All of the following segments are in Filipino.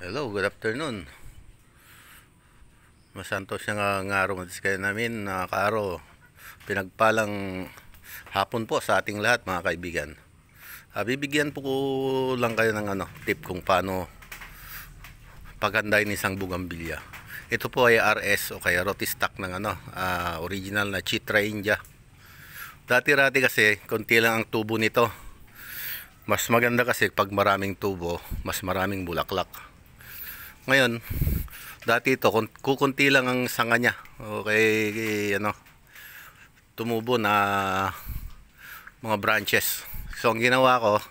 Hello, good afternoon. Masanto siya nga araw kayo namin na kaaro. Pinagpalang hapon po sa ating lahat mga kaibigan. Bibigyan po ko lang kayo ng tip kung paano paghandain isang bugambilya. Ito po ay RS o kaya roti stock ng original na Chitra India. Dati-rati kasi konti lang ang tubo nito. Mas maganda kasi pag maraming tubo, mas maraming bulaklak. Ngayon, dati ito kukunti lang ang sanga niya. Okay, tumubo na mga branches. So ang ginawa ko,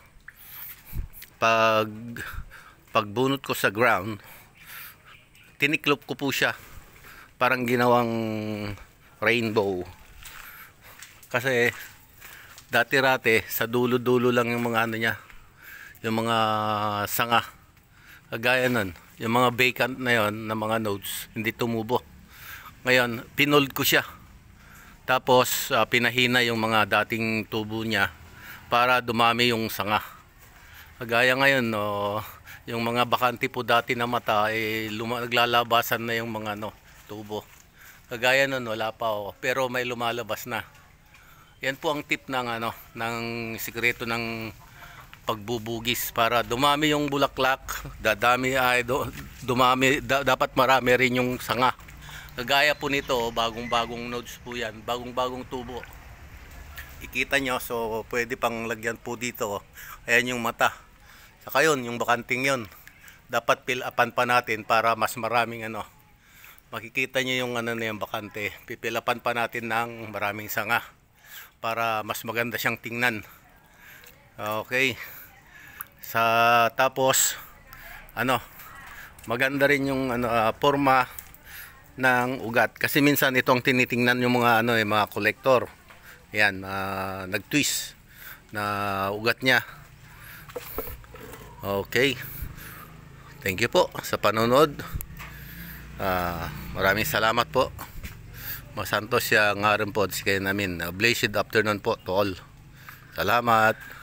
pagbunot ko sa ground, tiniklop ko po siya. Parang ginawang rainbow. Kasi dati-rati sa dulo-dulo lang yung mga niya, yung mga sanga. Kagaya nun, yung mga vacant na yon na mga nodes, hindi tumubo. Ngayon, pinold ko siya. Tapos, pinahina yung mga dating tubo niya para dumami yung sanga. Kagaya ngayon, yung mga bakante po dati na mata, naglalabasan na yung mga tubo. Kagaya nun, wala pa ako. Pero may lumalabas na. Yan po ang tip ng ng sikreto ng pagbubugis para dumami yung bulaklak, dapat marami rin yung sanga. Kagaya po nito, bagong-bagong nodes po yan, bagong-bagong tubo. Ikita nyo, so pwede pang lagyan po dito. Ayan yung mata. Saka yun, yung bakanting yun, dapat fill upan pa natin para mas maraming makikita nyo yung na yung bakante. Pipilapan pa natin ng maraming sanga para mas maganda siyang tingnan. Okay. Tapos maganda rin yung forma ng ugat kasi minsan ito ang tinitingnan yung mga mga collector. Yan, nag-twist na ugat niya. Okay. Thank you po sa panonood. Maraming salamat po. Masantos siya nga rin po kayo namin. Blessed afternoon po to all. Salamat.